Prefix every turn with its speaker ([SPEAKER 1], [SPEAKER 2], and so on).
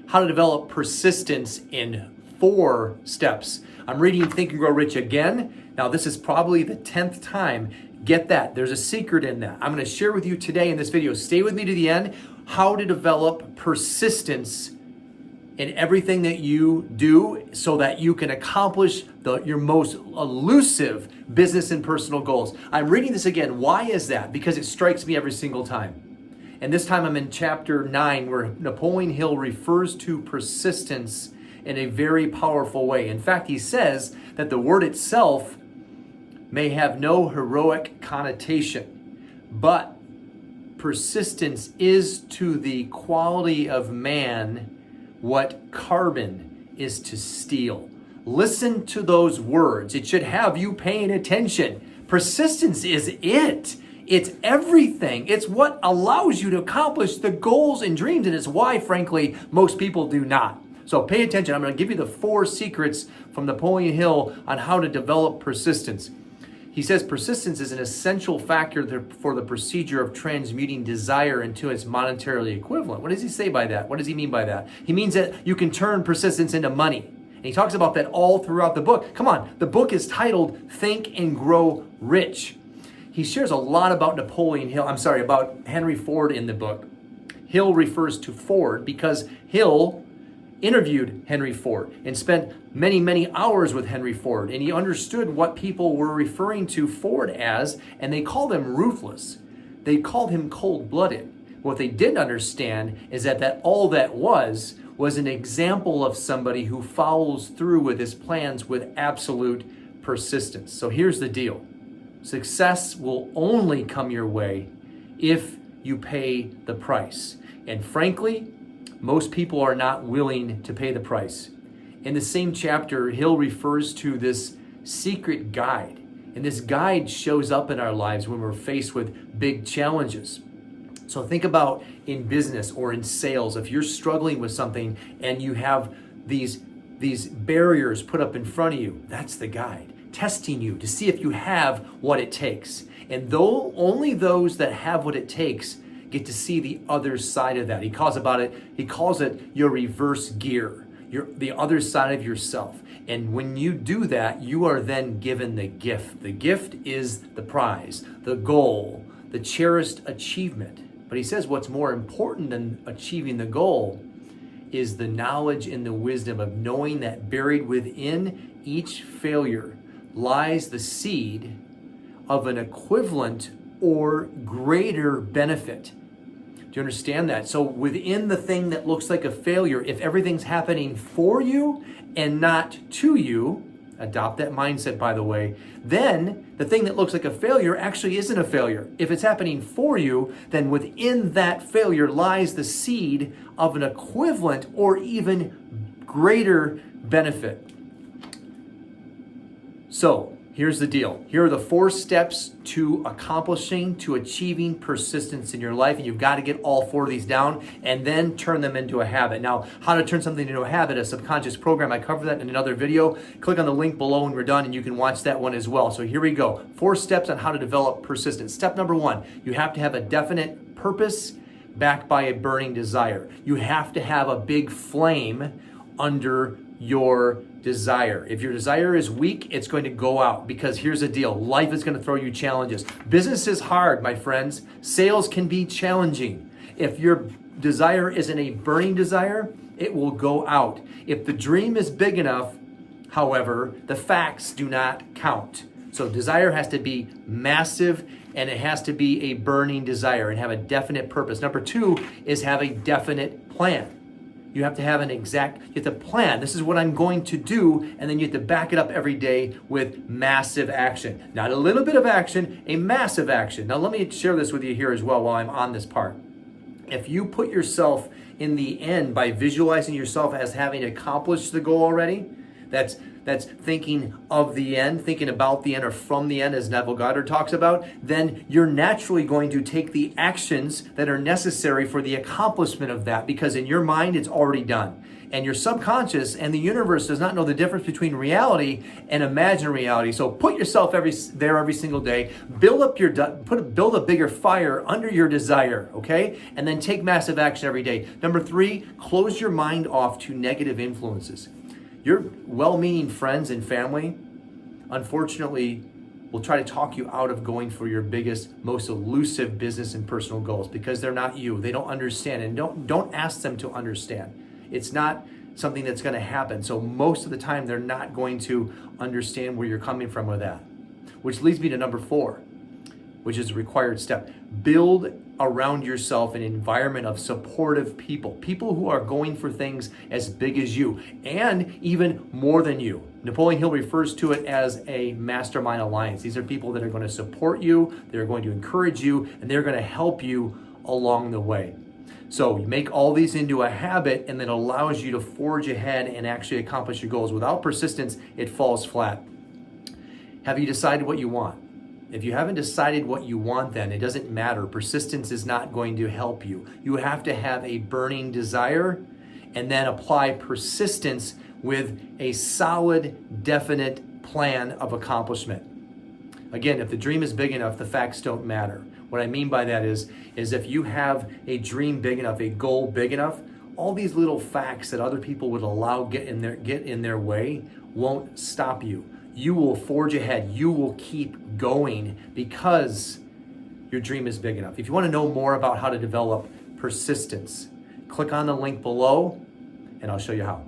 [SPEAKER 1] how to develop persistence in 4 steps. I'm reading Think and Grow Rich again. Now, this is probably the 10th time. Get that. There's a secret in that. I'm going to share with you today in this video. Stay with me to the end. How to develop persistence in everything that you do so that you can accomplish your most elusive business and personal goals. I'm reading this again. Why is that? Because it strikes me every single time. And this time I'm in chapter 9, where Napoleon Hill refers to persistence in a very powerful way. In fact, he says that the word itself may have no heroic connotation, but persistence is to the quality of man what carbon is to steel. Listen to those words. It should have you paying attention. Persistence is it. It's everything. It's what allows you to accomplish the goals and dreams, and it's why, frankly, most people do not. So pay attention. I'm going to give you the 4 secrets from Napoleon Hill on how to develop persistence. He says persistence is an essential factor for the procedure of transmuting desire into its monetarily equivalent. What does he say by that? What does he mean by that? He means that you can turn persistence into money. And he talks about that all throughout the book. Come on, the book is titled Think and Grow Rich. He shares a lot about about Henry Ford in the book. Hill refers to Ford because Hill interviewed Henry Ford and spent many, many hours with Henry Ford, and he understood what people were referring to Ford as, and they called him ruthless. They called him cold-blooded. What they didn't understand is that all that was an example of somebody who follows through with his plans with absolute persistence. So here's the deal. Success will only come your way if you pay the price. And frankly, most people are not willing to pay the price. In the same chapter, Hill refers to this secret guide. And this guide shows up in our lives when we're faced with big challenges. So think about in business or in sales, if you're struggling with something and you have these barriers put up in front of you, that's the guide, testing you to see if you have what it takes. And though only those that have what it takes get to see the other side of that. He calls it your reverse gear, the other side of yourself. And when you do that, you are then given the gift. The gift is the prize, the goal, the cherished achievement. But he says what's more important than achieving the goal is the knowledge and the wisdom of knowing that buried within each failure lies the seed of an equivalent or greater benefit. Do you understand that? So within the thing that looks like a failure, if everything's happening for you and not to you, adopt that mindset, by the way, then the thing that looks like a failure actually isn't a failure. If it's happening for you, then within that failure lies the seed of an equivalent or even greater benefit. So here's the deal. Here are the 4 steps to achieving persistence in your life. And you've got to get all 4 of these down and then turn them into a habit. Now, how to turn something into a habit, a subconscious program, I cover that in another video. Click on the link below when we're done and you can watch that one as well. So here we go. 4 steps on how to develop persistence. Step number 1, you have to have a definite purpose backed by a burning desire. You have to have a big flame under your desire. If your desire is weak, it's going to go out, because here's the deal. Life is going to throw you challenges. Business is hard, my friends. Sales can be challenging. If your desire isn't a burning desire, it will go out. If the dream is big enough, however, the facts do not count. So desire has to be massive, and it has to be a burning desire and have a definite purpose. Number 2 is have a definite plan. You have to have you have to plan. This is what I'm going to do, and then you have to back it up every day with massive action. Not a little bit of action, a massive action. Now let me share this with you here as well while I'm on this part. If you put yourself in the end by visualizing yourself as having accomplished the goal already, that's thinking of the end, thinking about the end or from the end, as Neville Goddard talks about, then you're naturally going to take the actions that are necessary for the accomplishment of that, because in your mind, it's already done. And your subconscious and the universe does not know the difference between reality and imagined reality. So put yourself there every single day. Build a bigger fire under your desire, okay? And then take massive action every day. Number 3, close your mind off to negative influences. Your well-meaning friends and family, unfortunately, will try to talk you out of going for your biggest, most elusive business and personal goals because they're not you. They don't understand, and don't ask them to understand. It's not something that's going to happen. So most of the time, they're not going to understand where you're coming from with that. Which leads me to number 4, which is a required step. Build around yourself an environment of supportive people who are going for things as big as you and even more than you. Napoleon Hill refers to it as a mastermind alliance. These are people that are going to support you, they're going to encourage you, and they're going to help you along the way. So you make all these into a habit, and that allows you to forge ahead and actually accomplish your goals. Without persistence, it falls flat. Have you decided what you want? If you haven't decided what you want, then it doesn't matter. Persistence is not going to help you. You have to have a burning desire and then apply persistence with a solid, definite plan of accomplishment. Again, if the dream is big enough, the facts don't matter. What I mean by that is if you have a dream big enough, a goal big enough, all these little facts that other people would allow get in their way won't stop you. You will forge ahead. You will keep going because your dream is big enough. If you want to know more about how to develop persistence, click on the link below and I'll show you how.